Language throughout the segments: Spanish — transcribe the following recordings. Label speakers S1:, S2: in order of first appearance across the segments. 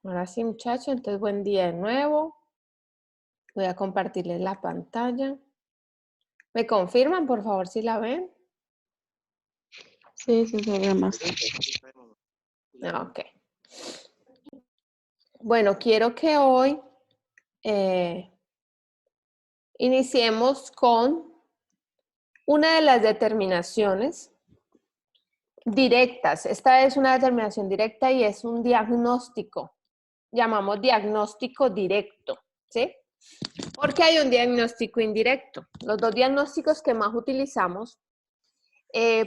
S1: Ahora sí, muchachos, entonces buen día de nuevo. Voy a compartirles la pantalla. ¿Me confirman, por favor, si la ven?
S2: Sí, sí, se ve más.
S1: Ok. Bueno, quiero que hoy iniciemos con una de las determinaciones directas. Esta es una determinación directa y es un diagnóstico. Llamamos diagnóstico directo, ¿sí? Porque hay un diagnóstico indirecto. Los dos diagnósticos que más utilizamos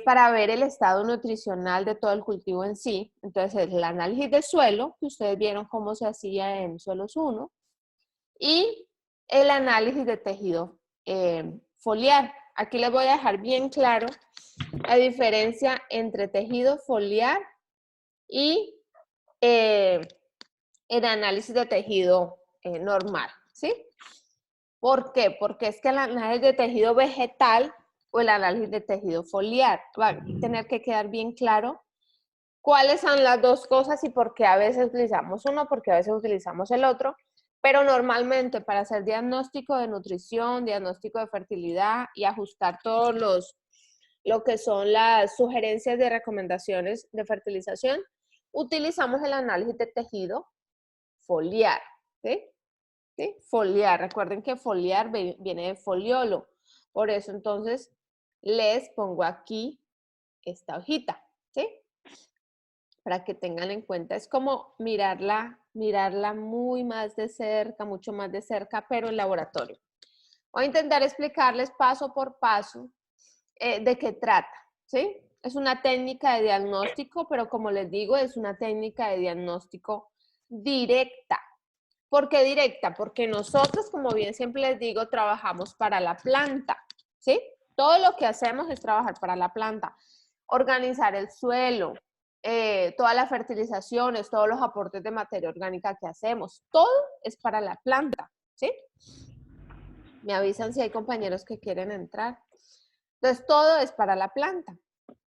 S1: para ver el estado nutricional de todo el cultivo en sí. Entonces, el análisis de suelo, que ustedes vieron cómo se hacía en suelos 1, y el análisis de tejido foliar. Aquí les voy a dejar bien claro la diferencia entre tejido foliar y el análisis de tejido normal, ¿sí? ¿Por qué? Porque es que el análisis de tejido vegetal o el análisis de tejido foliar va a tener que quedar bien claro cuáles son las dos cosas y por qué a veces utilizamos uno, porque a veces utilizamos el otro, pero normalmente para hacer diagnóstico de nutrición, diagnóstico de fertilidad y ajustar todos lo que son las sugerencias de recomendaciones de fertilización, utilizamos el análisis de tejido foliar, ¿sí? ¿Sí? Foliar, recuerden que foliar viene de foliolo, por eso entonces les pongo aquí esta hojita, ¿sí? Para que tengan en cuenta, es como mirarla muy más de cerca, mucho más de cerca, pero en laboratorio. Voy a intentar explicarles paso por paso de qué trata, ¿sí? Es una técnica de diagnóstico, pero como les digo, es una técnica de diagnóstico directa. ¿Por qué directa? Porque nosotros, como bien siempre les digo, trabajamos para la planta, ¿sí? Todo lo que hacemos es trabajar para la planta. Organizar el suelo, todas las fertilizaciones, todos los aportes de materia orgánica que hacemos, todo es para la planta, ¿sí? Me avisan si hay compañeros que quieren entrar. Entonces, todo es para la planta.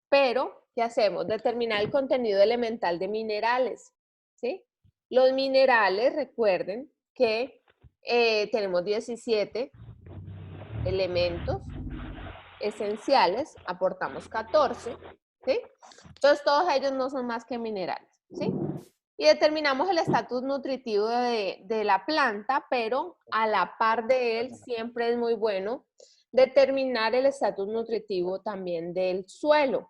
S1: Pero, ¿qué hacemos? Determinar el contenido elemental de minerales, ¿sí? Los minerales, recuerden que tenemos 17 elementos esenciales, aportamos 14, ¿sí? Entonces, todos ellos no son más que minerales, ¿sí? Y determinamos el estatus nutritivo de la planta, pero a la par de él siempre es muy bueno determinar el estatus nutritivo también del suelo.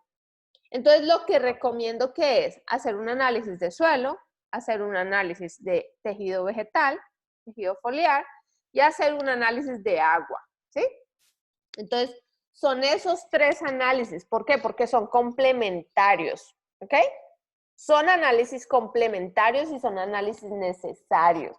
S1: Entonces, lo que recomiendo que es hacer un análisis de suelo, hacer un análisis de tejido vegetal, tejido foliar, y hacer un análisis de agua, ¿sí? Entonces, son esos tres análisis. ¿Por qué? Porque son complementarios, ¿ok? Son análisis complementarios y son análisis necesarios.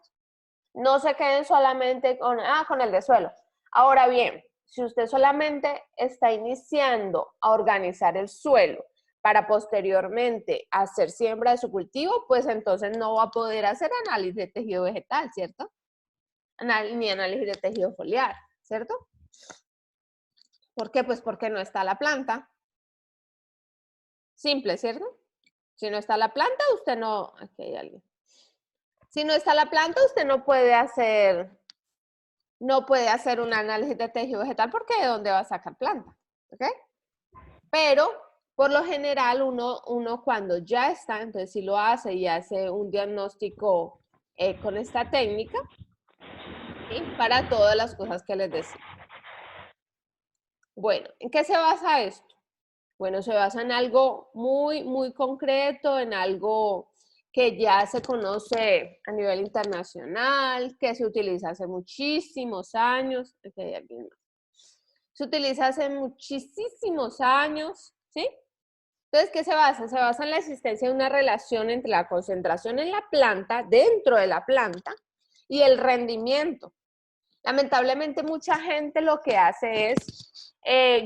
S1: No se queden solamente con el de suelo. Ahora bien, si usted solamente está iniciando a organizar el suelo para posteriormente hacer siembra de su cultivo, pues entonces no va a poder hacer análisis de tejido vegetal, ¿cierto? Ni análisis de tejido foliar, ¿cierto? ¿Por qué? Pues porque no está la planta. Simple, ¿cierto? Si no está la planta, usted no... Aquí hay alguien. Si no está la planta, usted no puede hacer un análisis de tejido vegetal porque ¿de dónde va a sacar planta? ¿Ok? Pero por lo general uno cuando ya está, entonces sí lo hace y hace un diagnóstico con esta técnica, ¿sí? Para todas las cosas que les decía. Bueno, ¿en qué se basa esto? Bueno, se basa en algo muy, muy concreto, en algo que ya se conoce a nivel internacional, que se utiliza hace muchísimos años. Aquí hay alguien más. Se utiliza hace muchísimos años, ¿sí? Entonces, ¿qué se basa? Se basa en la existencia de una relación entre la concentración en la planta, dentro de la planta, y el rendimiento. Lamentablemente, mucha gente lo que hace es,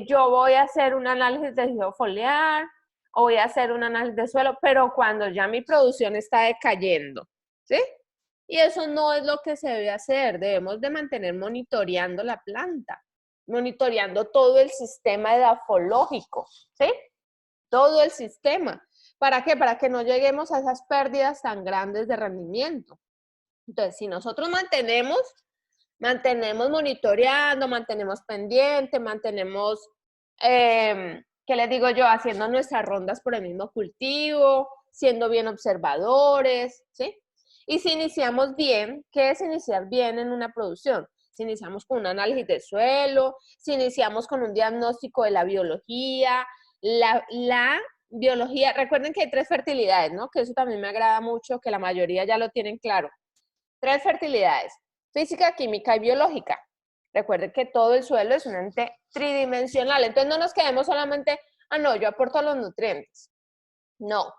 S1: yo voy a hacer un análisis de tejido foliar, o voy a hacer un análisis de suelo, pero cuando ya mi producción está decayendo, ¿sí? Y eso no es lo que se debe hacer, debemos de mantener monitoreando la planta, monitoreando todo el sistema edafológico, ¿sí? Todo el sistema, ¿Para qué? Para que no lleguemos a esas pérdidas tan grandes de rendimiento. Entonces, si nosotros mantenemos monitoreando, mantenemos pendiente, mantenemos, ¿qué les digo yo? Haciendo nuestras rondas por el mismo cultivo, siendo bien observadores, ¿sí? Y si iniciamos bien, ¿qué es iniciar bien en una producción? Si iniciamos con un análisis de suelo, si iniciamos con un diagnóstico de la biología, la biología, recuerden que hay 3 fertilidades, ¿no? Que eso también me agrada mucho, que la mayoría ya lo tienen claro. 3 fertilidades, física, química y biológica. Recuerden que todo el suelo es un ente tridimensional, entonces no nos quedemos solamente, no, yo aporto los nutrientes. No,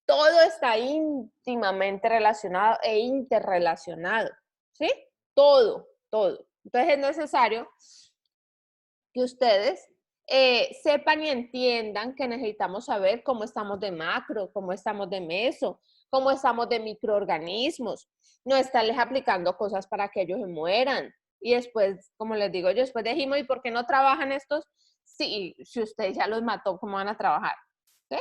S1: todo está íntimamente relacionado e interrelacionado, ¿sí? Todo, todo. Entonces es necesario que ustedes sepan y entiendan que necesitamos saber cómo estamos de macro, cómo estamos de meso, cómo estamos de microorganismos, no estarles aplicando cosas para que ellos se mueran. Y después, como les digo yo, después dijimos, ¿y por qué no trabajan estos? Si usted ya los mató, ¿cómo van a trabajar? ¿Sí?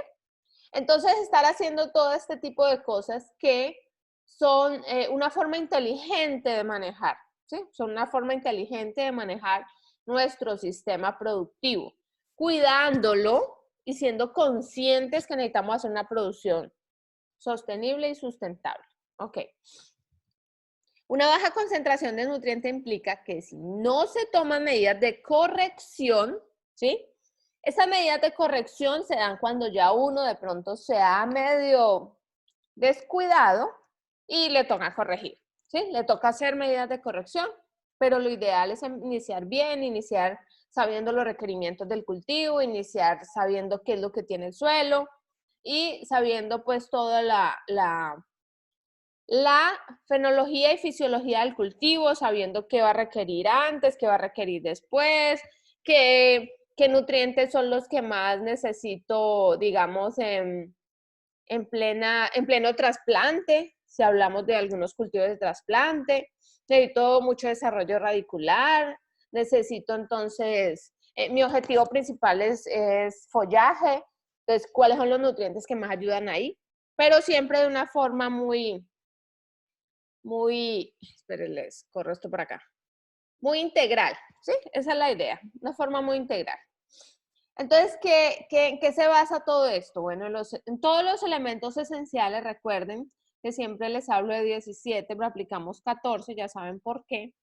S1: Entonces, estar haciendo todo este tipo de cosas que son una forma inteligente de manejar, ¿sí? Son una forma inteligente de manejar nuestro sistema productivo, cuidándolo y siendo conscientes que necesitamos hacer una producción sostenible y sustentable. Ok. Una baja concentración de nutriente implica que si no se toman medidas de corrección, ¿sí? Esas medidas de corrección se dan cuando ya uno de pronto se ha medio descuidado y le toca corregir, ¿sí? Le toca hacer medidas de corrección, pero lo ideal es iniciar bien, iniciar sabiendo los requerimientos del cultivo, iniciar sabiendo qué es lo que tiene el suelo y sabiendo pues toda la fenología y fisiología del cultivo, sabiendo qué va a requerir antes, qué va a requerir después, qué nutrientes son los que más necesito, digamos, en pleno trasplante, si hablamos de algunos cultivos de trasplante. Necesito mucho desarrollo radicular, necesito entonces, mi objetivo principal es follaje, entonces, ¿cuáles son los nutrientes que más ayudan ahí? Pero siempre de una forma muy, espérenles, corro esto por acá, muy integral, ¿sí? Esa es la idea, una forma muy integral. Entonces, ¿en qué se basa todo esto? Bueno, en todos los elementos esenciales, recuerden que siempre les hablo de 17, pero aplicamos 14, ya saben por qué.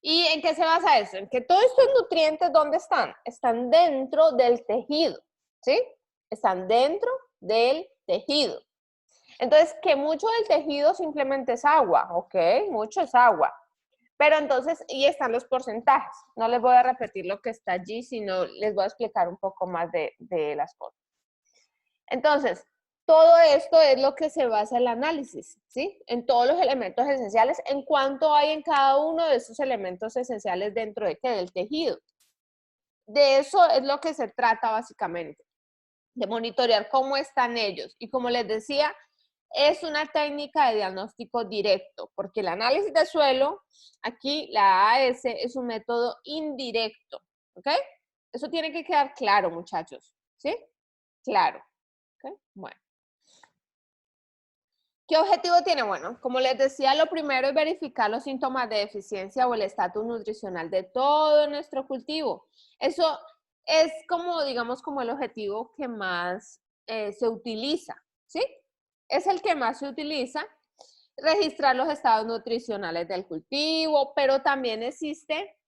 S1: ¿Y en qué se basa eso? En que todos estos nutrientes, ¿dónde están? Están dentro del tejido, ¿sí? Están dentro del tejido. Entonces, que mucho del tejido simplemente es agua, ¿ok? Mucho es agua. Pero entonces, y están los porcentajes. No les voy a repetir lo que está allí, sino les voy a explicar un poco más de las cosas. Entonces, todo esto es lo que se basa el análisis, ¿sí? En todos los elementos esenciales, en cuánto hay en cada uno de esos elementos esenciales dentro de del tejido. De eso es lo que se trata básicamente, de monitorear cómo están ellos. Y como les decía, es una técnica de diagnóstico directo, porque el análisis de suelo, aquí la AS es un método indirecto, ¿ok? Eso tiene que quedar claro, muchachos, ¿sí? Claro, ¿ok? Bueno. ¿Qué objetivo tiene? Bueno, como les decía, lo primero es verificar los síntomas de deficiencia o el estatus nutricional de todo nuestro cultivo. Eso es como, digamos, como el objetivo que más se utiliza, ¿sí? Es el que más se utiliza, registrar los estados nutricionales del cultivo, pero también existe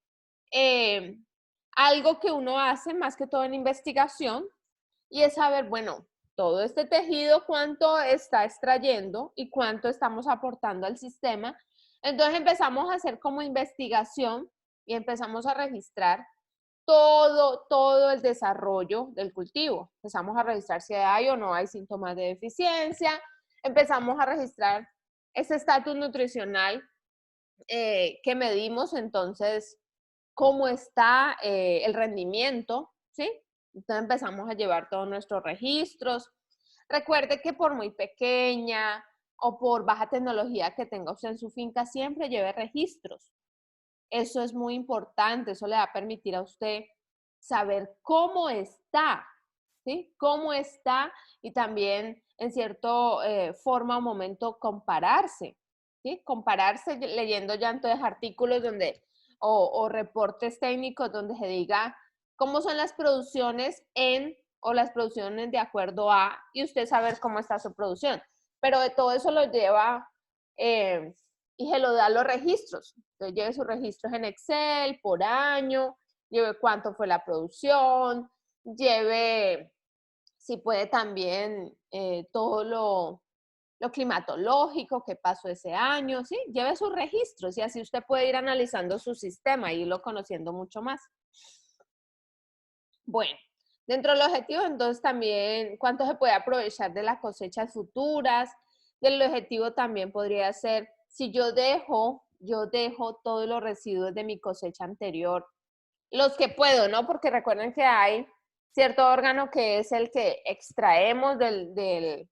S1: algo que uno hace más que todo en investigación y es saber, bueno, todo este tejido, cuánto está extrayendo y cuánto estamos aportando al sistema. Entonces empezamos a hacer como investigación y empezamos a registrar todo el desarrollo del cultivo. Empezamos a registrar si hay o no hay síntomas de deficiencia, empezamos a registrar ese estatus nutricional que medimos, entonces, cómo está el rendimiento, ¿sí? Entonces empezamos a llevar todos nuestros registros. Recuerde que por muy pequeña o por baja tecnología que tenga usted en su finca, siempre lleve registros. Eso es muy importante, eso le va a permitir a usted saber cómo está, ¿sí? Cómo está y también en cierto forma o momento compararse, ¿sí? Compararse leyendo ya entonces artículos donde, o reportes técnicos donde se diga cómo son las producciones o las producciones de acuerdo a, y usted saber cómo está su producción. Pero de todo eso lo lleva y se lo da los registros. Entonces lleve sus registros en Excel por año, lleve cuánto fue la producción, lleve, si puede también, todo lo climatológico que pasó ese año, ¿sí? Lleve sus registros y así usted puede ir analizando su sistema y irlo conociendo mucho más. Bueno, dentro del objetivo, entonces también cuánto se puede aprovechar de las cosechas futuras. Del objetivo también podría ser, si yo dejo todos los residuos de mi cosecha anterior, los que puedo, ¿no? Porque recuerden que hay cierto órgano que es el que extraemos del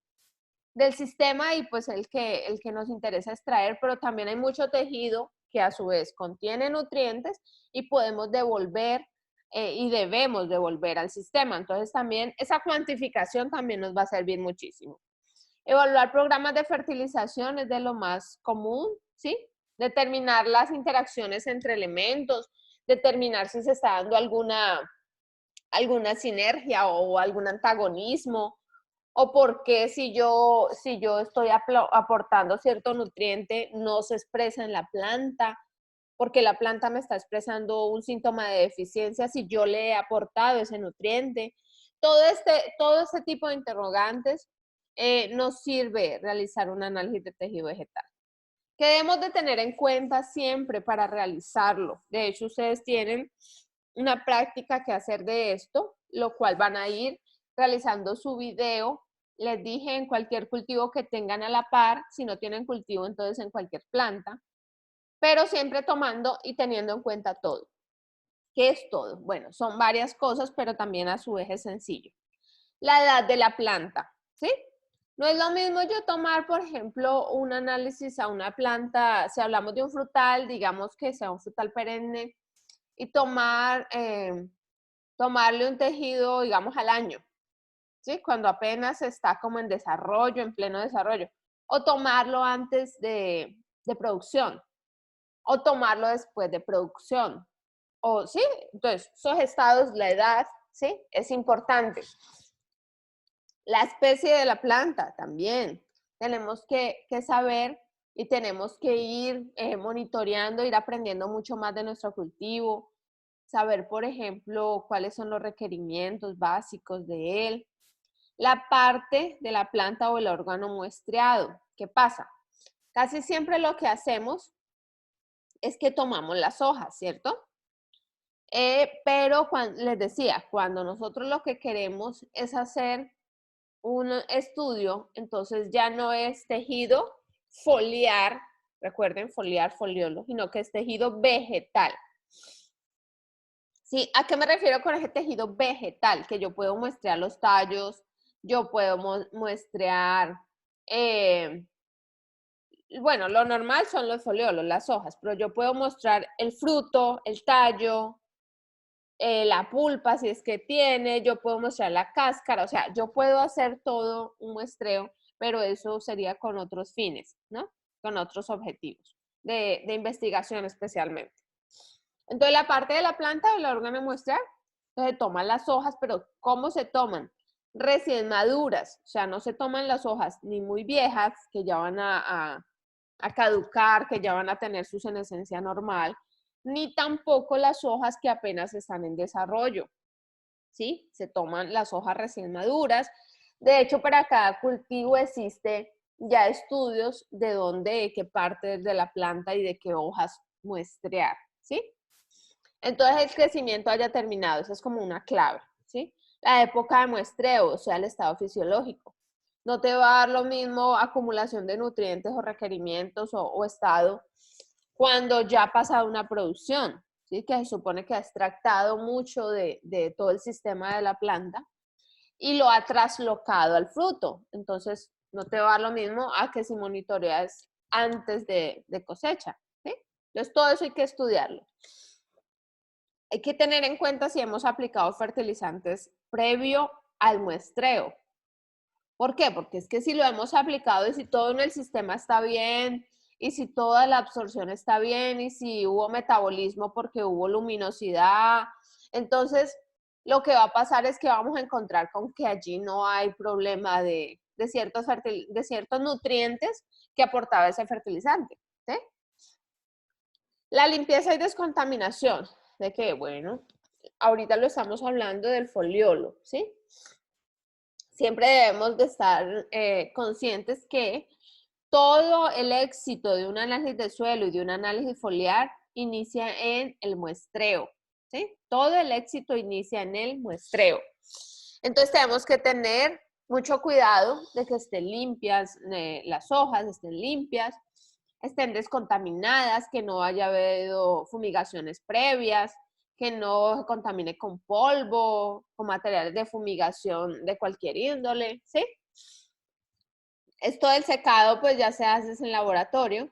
S1: sistema y pues el que nos interesa extraer, pero también hay mucho tejido que a su vez contiene nutrientes y podemos devolver y debemos devolver al sistema. Entonces también esa cuantificación también nos va a servir muchísimo. Evaluar programas de fertilización es de lo más común, ¿sí? Determinar las interacciones entre elementos, determinar si se está dando alguna sinergia o algún antagonismo, o por qué si yo estoy aportando cierto nutriente no se expresa en la planta, porque la planta me está expresando un síntoma de deficiencia si yo le he aportado ese nutriente. Todo este tipo de interrogantes nos sirve realizar un análisis de tejido vegetal, que debemos de tener en cuenta siempre para realizarlo. De hecho, ustedes tienen una práctica que hacer de esto, lo cual van a ir realizando su video. Les dije en cualquier cultivo que tengan a la par, si no tienen cultivo, entonces en cualquier planta, pero siempre tomando y teniendo en cuenta todo. ¿Qué es todo? Bueno, son varias cosas, pero también a su vez es sencillo. La edad de la planta, ¿sí? No es lo mismo yo tomar, por ejemplo, un análisis a una planta, si hablamos de un frutal, digamos que sea un frutal perenne, y tomarle un tejido, digamos, al año, ¿sí? Cuando apenas está como en desarrollo, en pleno desarrollo. O tomarlo antes de producción. O tomarlo después de producción. O, ¿sí? Entonces, esos estados, la edad, ¿sí? Es importante. La especie de la planta también. Tenemos que saber y tenemos que ir monitoreando, ir aprendiendo mucho más de nuestro cultivo, saber, por ejemplo, cuáles son los requerimientos básicos de él. La parte de la planta o el órgano muestreado. ¿Qué pasa? Casi siempre lo que hacemos es que tomamos las hojas, ¿cierto? Pero les decía, cuando nosotros lo que queremos es hacer un estudio, entonces ya no es tejido foliar, recuerden foliar, foliolo, sino que es tejido vegetal. ¿Sí? ¿A qué me refiero con ese tejido vegetal? Que yo puedo muestrear los tallos, yo puedo muestrear, bueno, lo normal son los foliolos, las hojas, pero yo puedo mostrar el fruto, el tallo, la pulpa si es que tiene, yo puedo mostrar la cáscara, o sea, yo puedo hacer todo un muestreo, pero eso sería con otros fines, ¿no? Con otros objetivos de investigación especialmente. Entonces, la parte de la planta del órgano muestral, entonces toman las hojas, pero ¿cómo se toman? Recién maduras, o sea, no se toman las hojas ni muy viejas, que ya van a caducar, que ya van a tener su senescencia normal, ni tampoco las hojas que apenas están en desarrollo, ¿sí? Se toman las hojas recién maduras. De hecho, para cada cultivo existe ya estudios de dónde, de qué partes de la planta y de qué hojas muestrear, ¿sí? Entonces el crecimiento haya terminado, eso es como una clave, ¿sí? La época de muestreo, o sea, el estado fisiológico. No te va a dar lo mismo acumulación de nutrientes o requerimientos o estado cuando ya ha pasado una producción, ¿sí? Que se supone que ha extractado mucho de todo el sistema de la planta y lo ha traslocado al fruto. Entonces, no te va a dar lo mismo a que si monitoreas antes de cosecha, ¿sí? Entonces, todo eso hay que estudiarlo. Hay que tener en cuenta si hemos aplicado fertilizantes previo al muestreo. ¿Por qué? Porque es que si lo hemos aplicado y si todo en el sistema está bien, y si toda la absorción está bien, y si hubo metabolismo porque hubo luminosidad, entonces lo que va a pasar es que vamos a encontrar con que allí no hay problema de ciertos nutrientes que aportaba ese fertilizante. ¿Sí? La limpieza y descontaminación. ¿De qué? Bueno, ahorita lo estamos hablando del foliolo, ¿sí? Siempre debemos de estar conscientes que todo el éxito de un análisis de suelo y de un análisis foliar inicia en el muestreo, ¿sí? Todo el éxito inicia en el muestreo. Entonces tenemos que tener mucho cuidado de que estén limpias, las hojas estén limpias, estén descontaminadas, que no haya habido fumigaciones previas, que no se contamine con polvo, con materiales de fumigación de cualquier índole, ¿sí? Esto del secado, pues ya se hace en laboratorio,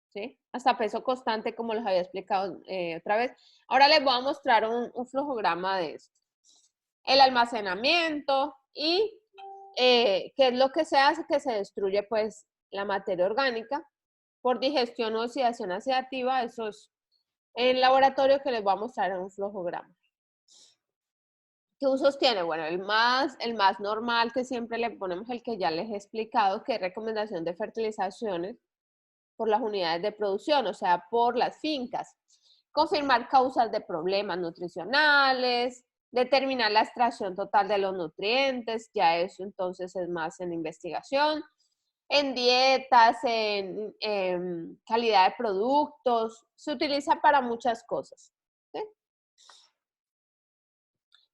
S1: ¿sí? Hasta peso constante, como les había explicado otra vez. Ahora les voy a mostrar un flujograma de esto. El almacenamiento y qué es lo que se hace, que se destruye, pues, la materia orgánica por digestión o oxidación oxidativa. Eso es el laboratorio que les voy a mostrar en un flujograma. ¿Qué usos tiene? Bueno, el más normal que siempre le ponemos, el que ya les he explicado, que es recomendación de fertilizaciones por las unidades de producción, o sea, por las fincas. Confirmar causas de problemas nutricionales, determinar la extracción total de los nutrientes, ya eso entonces es más en investigación, en dietas, en calidad de productos, se utiliza para muchas cosas. ¿Sí?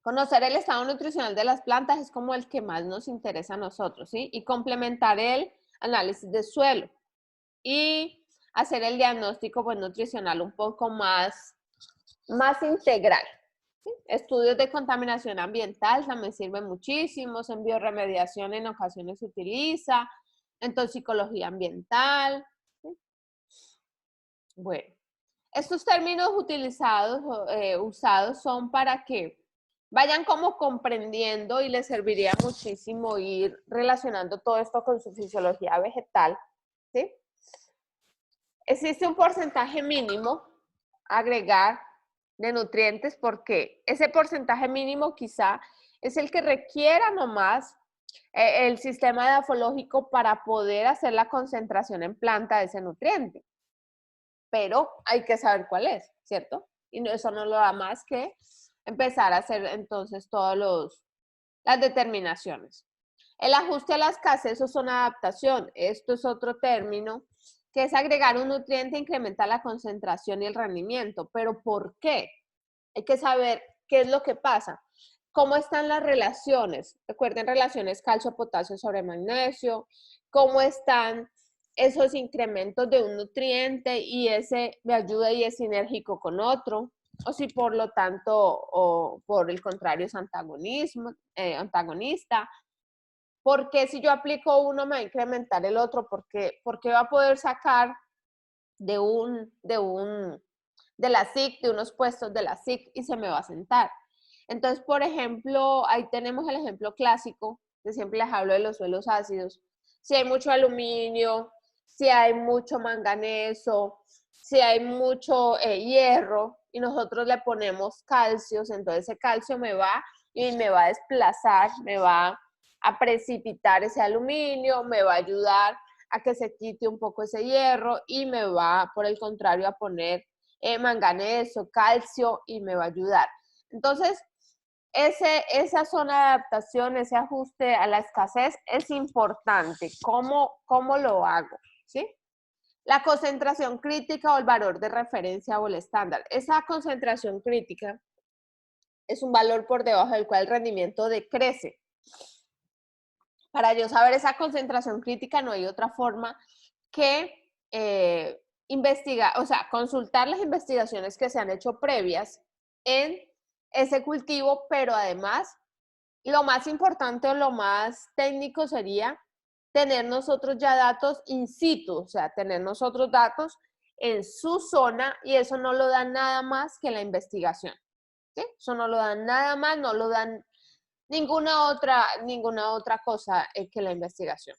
S1: Conocer el estado nutricional de las plantas es como el que más nos interesa a nosotros, ¿sí? Y complementar el análisis de suelo y hacer el diagnóstico pues, nutricional un poco más integral. ¿Sí? Estudios de contaminación ambiental también sirven muchísimos, en bioremediación en ocasiones se utiliza, en toxicología ambiental. ¿Sí? Bueno, estos términos usados son para que vayan como comprendiendo y les serviría muchísimo ir relacionando todo esto con su fisiología vegetal, ¿sí? Existe un porcentaje mínimo a agregar de nutrientes porque ese porcentaje mínimo quizá es el que requiera nomás el sistema edafológico para poder hacer la concentración en planta de ese nutriente. Pero hay que saber cuál es, ¿cierto? Y eso no lo da más que empezar a hacer entonces todas las determinaciones. El ajuste a la escasez o zona de adaptación, esto es otro término, que es agregar un nutriente incrementa la concentración y el rendimiento. ¿Pero por qué? Hay que saber qué es lo que pasa. ¿Cómo están las relaciones? Recuerden relaciones calcio-potasio sobre magnesio, cómo están esos incrementos de un nutriente y ese me ayuda y es sinérgico con otro, o si por lo tanto, o por el contrario es antagonista. Porque si yo aplico uno me va a incrementar el otro, porque va a poder sacar de la SIC, de unos puestos de la SIC y se me va a sentar. Entonces, por ejemplo, ahí tenemos el ejemplo clásico, que siempre les hablo de los suelos ácidos. Si hay mucho aluminio, si hay mucho manganeso, si hay mucho hierro y nosotros le ponemos calcios, entonces ese calcio me va a desplazar, me va a precipitar ese aluminio, me va a ayudar a que se quite un poco ese hierro y me va, por el contrario, a poner manganeso, calcio y me va a ayudar. Entonces, esa zona de adaptación, ese ajuste a la escasez es importante. ¿Cómo lo hago? ¿Sí? La concentración crítica o el valor de referencia o el estándar. Esa concentración crítica es un valor por debajo del cual el rendimiento decrece. Para yo saber esa concentración crítica no hay otra forma que investigar, o sea, consultar las investigaciones que se han hecho previas en ese cultivo, pero además lo más importante o lo más técnico sería tener nosotros ya datos in situ, o sea, tener nosotros datos en su zona y eso no lo da nada más que la investigación. ¿Sí? Eso no lo dan nada más, no lo dan ninguna otra cosa que la investigación.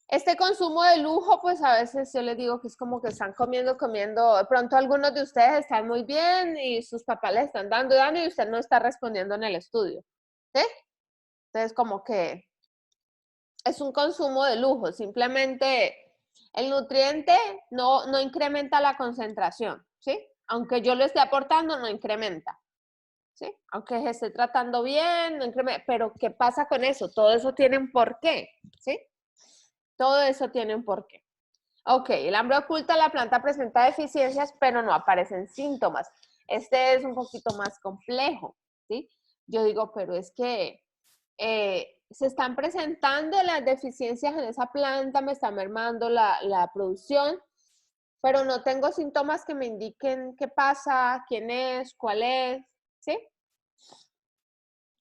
S1: Este consumo de lujo, pues a veces yo les digo que es como que están comiendo, de pronto algunos de ustedes están muy bien y sus papás les están dando y usted no está respondiendo en el estudio, ¿sí? Entonces como que es un consumo de lujo, simplemente el nutriente no incrementa la concentración, ¿sí? Aunque yo lo esté aportando, no incrementa, ¿sí? Aunque se esté tratando bien, no incrementa, pero ¿qué pasa con eso? Todo eso tiene un porqué, ¿sí? Todo eso tiene un porqué. Ok, el hambre oculta, la planta presenta deficiencias, pero no aparecen síntomas. Este es un poquito más complejo, ¿sí? Yo digo, pero es que se están presentando las deficiencias en esa planta, me está mermando la producción, pero no tengo síntomas que me indiquen qué pasa, quién es, cuál es, ¿sí?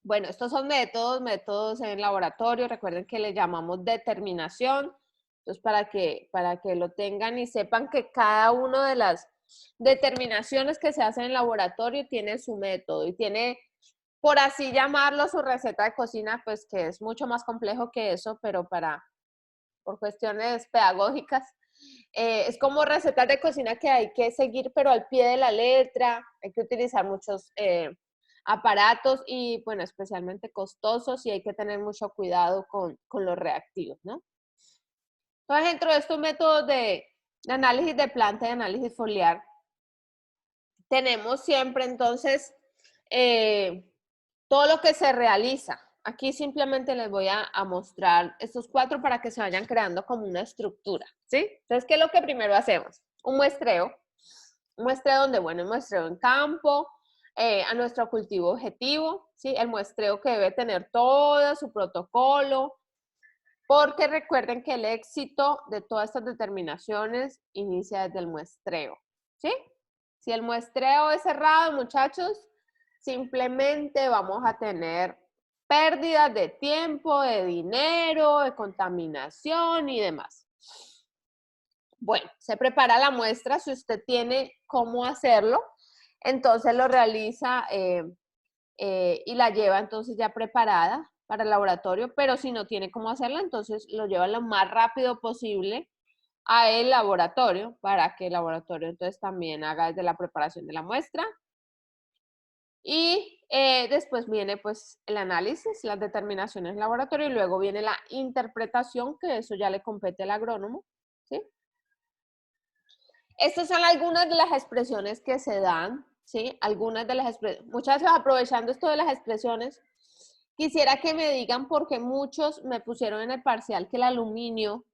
S1: Bueno, estos son métodos en laboratorio, recuerden que le llamamos determinación, entonces para que lo tengan y sepan que cada una de las determinaciones que se hacen en laboratorio tiene su método y tiene, por así llamarlo, su receta de cocina, pues que es mucho más complejo que eso, pero por cuestiones pedagógicas, es como recetas de cocina que hay que seguir, pero al pie de la letra, hay que utilizar muchos aparatos y, bueno, especialmente costosos y hay que tener mucho cuidado con los reactivos, ¿no? Entonces, dentro de estos métodos de análisis de planta y análisis foliar, tenemos siempre entonces todo lo que se realiza. Aquí simplemente les voy a mostrar estos 4 para que se vayan creando como una estructura, ¿sí? Entonces, ¿qué es lo que primero hacemos? Un muestreo donde, bueno, un muestreo en campo, a nuestro cultivo objetivo, ¿sí? El muestreo que debe tener todo su protocolo, porque recuerden que el éxito de todas estas determinaciones inicia desde el muestreo, ¿sí? Si el muestreo es cerrado, muchachos, simplemente vamos a tener pérdidas de tiempo, de dinero, de contaminación y demás. Bueno, se prepara la muestra, si usted tiene cómo hacerlo, entonces lo realiza y la lleva entonces ya preparada para el laboratorio, pero si no tiene cómo hacerla, entonces lo lleva lo más rápido posible a el laboratorio para que el laboratorio entonces también haga desde la preparación de la muestra. Y después viene pues el análisis, las determinaciones del laboratorio y luego viene la interpretación, que eso ya le compete al agrónomo, ¿sí? Estas son algunas de las expresiones que se dan, ¿sí? Algunas de las expresiones. Muchas veces aprovechando esto de las expresiones, quisiera que me digan por qué muchos me pusieron en el parcial que el aluminio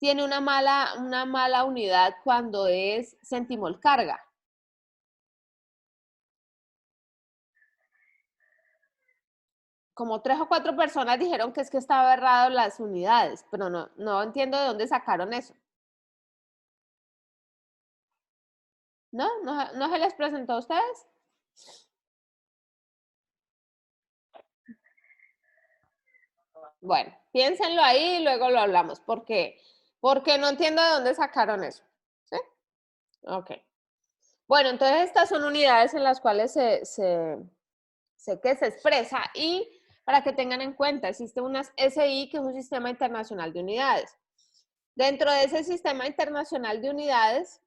S1: tiene una mala unidad cuando es centimol carga. Como 3 o 4 personas dijeron que es que estaba errado las unidades, pero no entiendo de dónde sacaron eso. ¿No se les presentó a ustedes? Bueno, piénsenlo ahí y luego lo hablamos. ¿Por qué? Porque no entiendo de dónde sacaron eso. ¿Sí? Ok. Bueno, entonces estas son unidades en las cuales se expresa y para que tengan en cuenta, existe una SI que es un sistema internacional de unidades. Dentro de ese sistema internacional de unidades,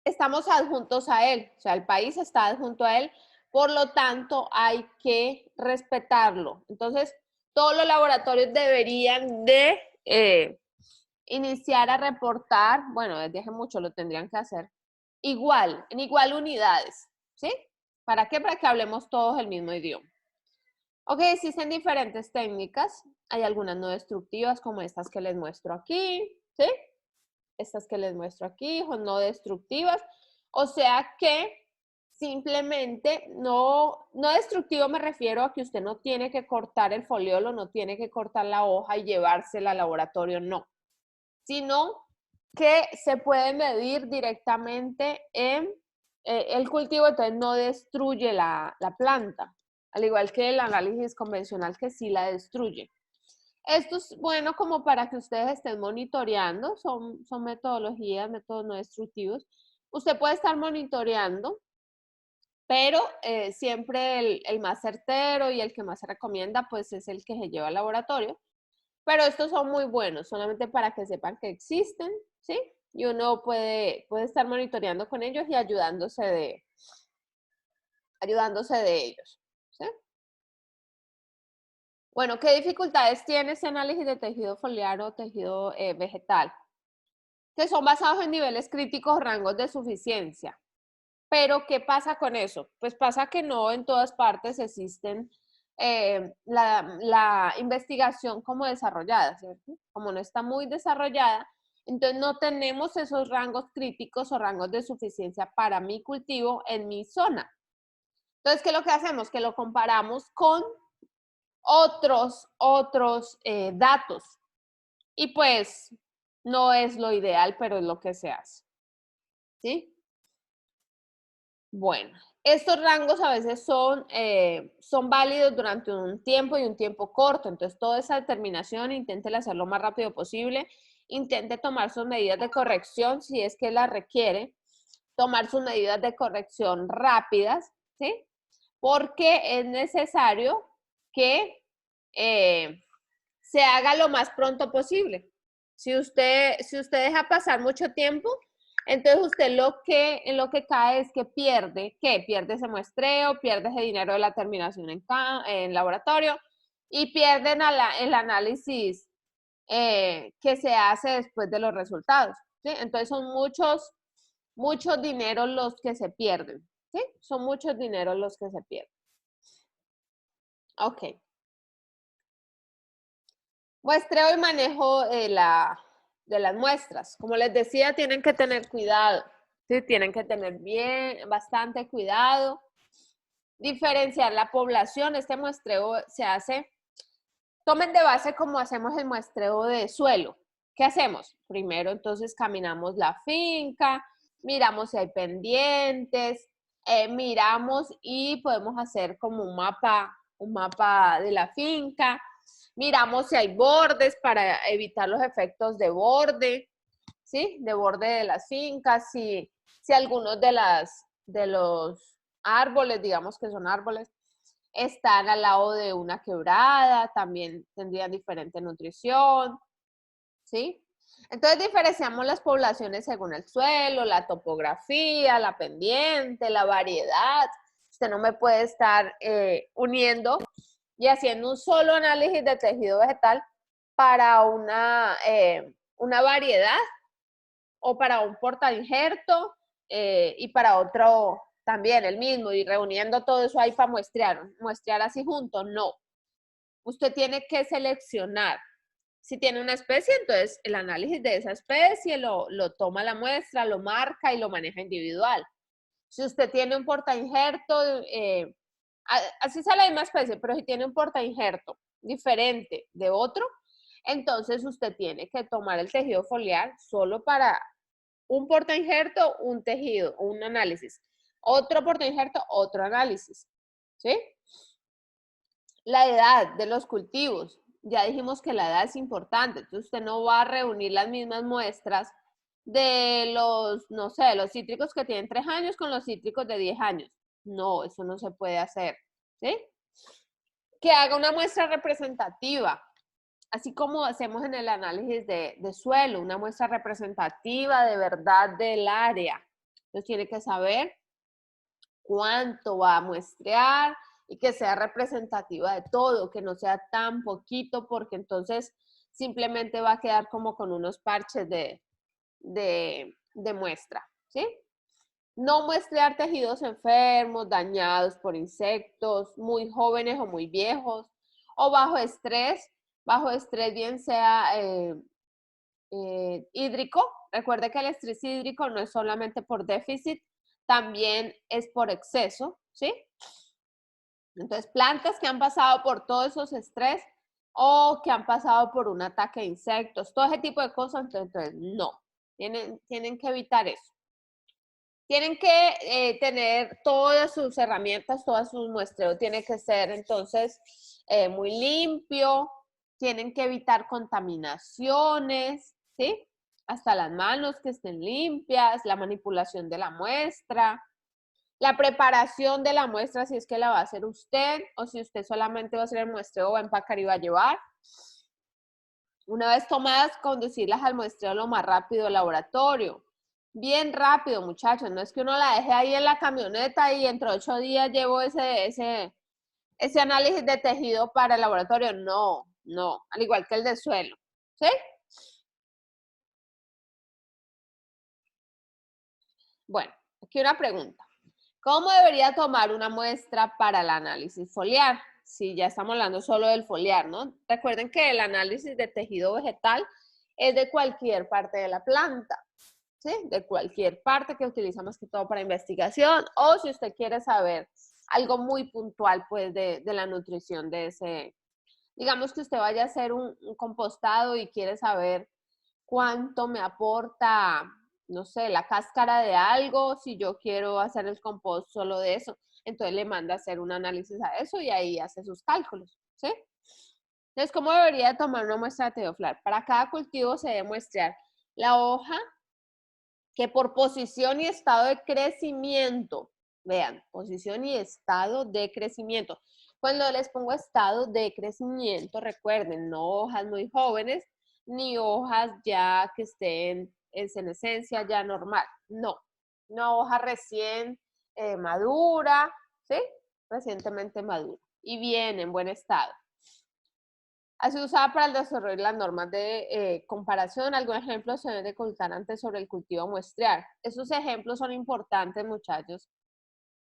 S1: estamos adjuntos a él, o sea, el país está adjunto a él, por lo tanto hay que respetarlo. Entonces, todos los laboratorios deberían de iniciar a reportar, bueno, desde hace mucho lo tendrían que hacer, igual, en igual unidades, ¿sí? ¿Para qué? Para que hablemos todos el mismo idioma. Ok, existen diferentes técnicas, hay algunas no destructivas como estas que les muestro aquí, ¿sí? Estas que les muestro aquí, son no destructivas, o sea que simplemente no destructivo me refiero a que usted no tiene que cortar el foliolo, no tiene que cortar la hoja y llevársela al laboratorio, no, sino que se puede medir directamente en el cultivo, entonces no destruye la planta, al igual que el análisis convencional que sí la destruye. Esto es bueno como para que ustedes estén monitoreando, son metodologías, métodos no destructivos. Usted puede estar monitoreando pero siempre el más certero y el que más se recomienda, pues es el que se lleva al laboratorio. Pero estos son muy buenos, solamente para que sepan que existen, ¿sí? Y uno puede estar monitoreando con ellos y ayudándose de ellos, ¿sí? Bueno, ¿qué dificultades tiene este análisis de tejido foliar o tejido vegetal? Que son basados en niveles críticos o rangos de suficiencia. Pero, ¿qué pasa con eso? Pues pasa que no en todas partes existen la investigación como desarrollada, ¿cierto? Como no está muy desarrollada, entonces no tenemos esos rangos críticos o rangos de suficiencia para mi cultivo en mi zona. Entonces, ¿qué es lo que hacemos? Que lo comparamos con otros datos. Y pues no es lo ideal, pero es lo que se hace. ¿Sí? Bueno, estos rangos a veces son válidos durante un tiempo y un tiempo corto, entonces toda esa determinación inténtela hacer lo más rápido posible, intente tomar sus medidas de corrección si es que la requiere, tomar sus medidas de corrección rápidas, ¿sí? Porque es necesario que se haga lo más pronto posible. Si usted deja pasar mucho tiempo, entonces usted en lo que cae es que pierde, ¿qué? Pierde ese muestreo, pierde ese dinero de la terminación en laboratorio y pierden el análisis que se hace después de los resultados, ¿sí? Entonces son muchos dineros los que se pierden, ¿sí? Son muchos dineros los que se pierden. Ok. Muestreo y manejo de las muestras. Como les decía, tienen que tener cuidado, ¿sí? Tienen que tener bastante cuidado. Diferenciar la población. Este muestreo se hace, tomen de base como hacemos el muestreo de suelo. ¿Qué hacemos? Primero, entonces, caminamos la finca, miramos si hay pendientes, miramos y podemos hacer como un mapa de la finca. Miramos si hay bordes para evitar los efectos de borde, ¿sí? De borde de las fincas, si algunos de los árboles, digamos que son árboles, están al lado de una quebrada, también tendrían diferente nutrición, ¿sí? Entonces diferenciamos las poblaciones según el suelo, la topografía, la pendiente, la variedad. Usted no me puede estar uniendo y haciendo un solo análisis de tejido vegetal para una variedad o para un portainjerto y para otro también el mismo y reuniendo todo eso ahí para muestrear así juntos, no. Usted tiene que seleccionar. Si tiene una especie, entonces el análisis de esa especie lo toma la muestra, lo marca y lo maneja individual. Si usted tiene un portainjerto, así sea la misma especie, pero si tiene un portainjerto diferente de otro, entonces usted tiene que tomar el tejido foliar solo para un portainjerto, un tejido, un análisis. Otro portainjerto, otro análisis. ¿Sí? La edad de los cultivos. Ya dijimos que la edad es importante, entonces usted no va a reunir las mismas muestras de los, no sé, los cítricos que tienen 3 años con los cítricos de 10 años. No, eso no se puede hacer, ¿sí? Que haga una muestra representativa, así como hacemos en el análisis de suelo, una muestra representativa de verdad del área. Entonces tiene que saber cuánto va a muestrear y que sea representativa de todo, que no sea tan poquito, porque entonces simplemente va a quedar como con unos parches de muestra, ¿sí? No muestrear tejidos enfermos, dañados por insectos, muy jóvenes o muy viejos, o bajo estrés bien sea hídrico. Recuerde que el estrés hídrico no es solamente por déficit, también es por exceso, ¿sí? Entonces, plantas que han pasado por todos esos estrés o que han pasado por un ataque de insectos, todo ese tipo de cosas, entonces no, tienen que evitar eso. Tienen que tener todas sus herramientas, todas sus muestreos, tiene que ser entonces muy limpio, tienen que evitar contaminaciones, ¿sí? Hasta las manos que estén limpias, la manipulación de la muestra. La preparación de la muestra, si es que la va a hacer usted o si usted solamente va a hacer el muestreo, va a empacar y va a llevar. Una vez tomadas, conducirlas al muestreo lo más rápido al laboratorio. Bien rápido, muchachos. No es que uno la deje ahí en la camioneta y entre 8 días llevo ese análisis de tejido para el laboratorio. No, no. Al igual que el de suelo. ¿Sí? Bueno, aquí una pregunta. ¿Cómo debería tomar una muestra para el análisis foliar? Si ya estamos hablando solo del foliar, ¿no? Recuerden que el análisis de tejido vegetal es de cualquier parte de la planta, ¿sí? De cualquier parte que utilizamos que todo para investigación o si usted quiere saber algo muy puntual, pues, de la nutrición de ese. Digamos que usted vaya a hacer un compostado y quiere saber cuánto me aporta, no sé, la cáscara de algo, si yo quiero hacer el compost solo de eso. Entonces le manda a hacer un análisis a eso y ahí hace sus cálculos, ¿sí? Entonces, ¿cómo debería tomar una muestra de tejido foliar? Para cada cultivo se debe muestrear la hoja que por posición y estado de crecimiento, vean, posición y estado de crecimiento. Cuando les pongo estado de crecimiento, recuerden, no hojas muy jóvenes, ni hojas ya que estén en senescencia ya normal, no. Una hoja recién madura, ¿sí? Recientemente madura y bien en buen estado. Ha sido usada para el desarrollo de las normas de comparación. Algunos ejemplos se deben de consultar antes sobre el cultivo muestrear. Esos ejemplos son importantes, muchachos,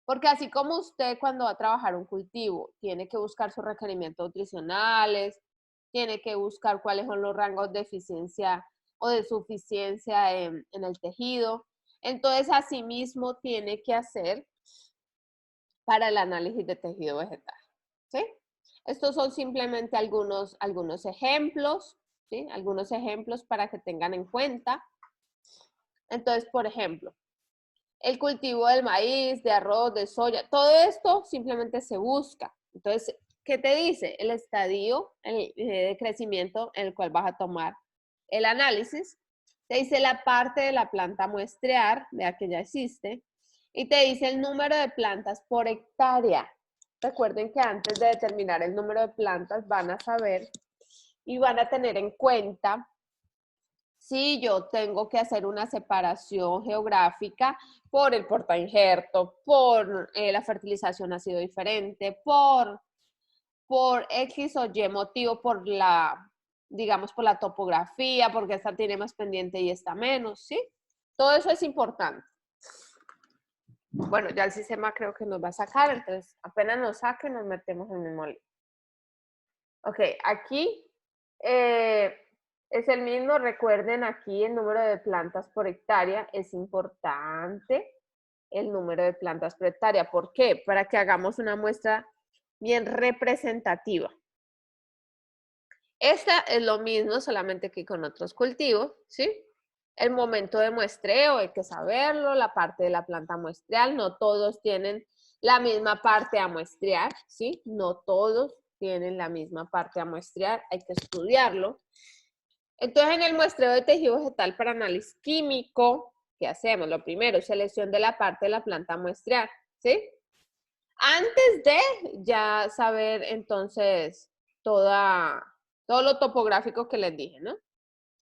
S1: porque así como usted cuando va a trabajar un cultivo, tiene que buscar sus requerimientos nutricionales, tiene que buscar cuáles son los rangos de eficiencia o de suficiencia en el tejido. Entonces, asimismo, tiene que hacer para el análisis de tejido vegetal, ¿sí? Estos son simplemente algunos ejemplos, ¿sí? Algunos ejemplos para que tengan en cuenta. Entonces, por ejemplo, el cultivo del maíz, de arroz, de soya, todo esto simplemente se busca. Entonces, ¿qué te dice? El estadio de crecimiento en el cual vas a tomar el análisis. Te dice la parte de la planta a muestrear, vea que ya existe, y te dice el número de plantas por hectárea. Recuerden que antes de determinar el número de plantas van a saber y van a tener en cuenta si yo tengo que hacer una separación geográfica por el portainjerto, por la fertilización ha sido diferente, por X o Y motivo, por la, digamos, por la topografía, porque esta tiene más pendiente y esta menos, ¿sí? Todo eso es importante. Bueno, ya el sistema creo que nos va a sacar, entonces apenas nos saque, nos metemos en el molde. Ok, aquí es el mismo, recuerden aquí el número de plantas por hectárea, es importante el número de plantas por hectárea. ¿Por qué? Para que hagamos una muestra bien representativa. Esta es lo mismo, solamente que con otros cultivos, ¿sí? El momento de muestreo, hay que saberlo, la parte de la planta muestreal, no todos tienen la misma parte a muestrear, ¿sí? No todos tienen la misma parte a muestrear, hay que estudiarlo. Entonces, en el muestreo de tejido vegetal para análisis químico, ¿qué hacemos? Lo primero, selección de la parte de la planta a muestrear, ¿sí? Antes de ya saber, entonces, todo lo topográfico que les dije, ¿no?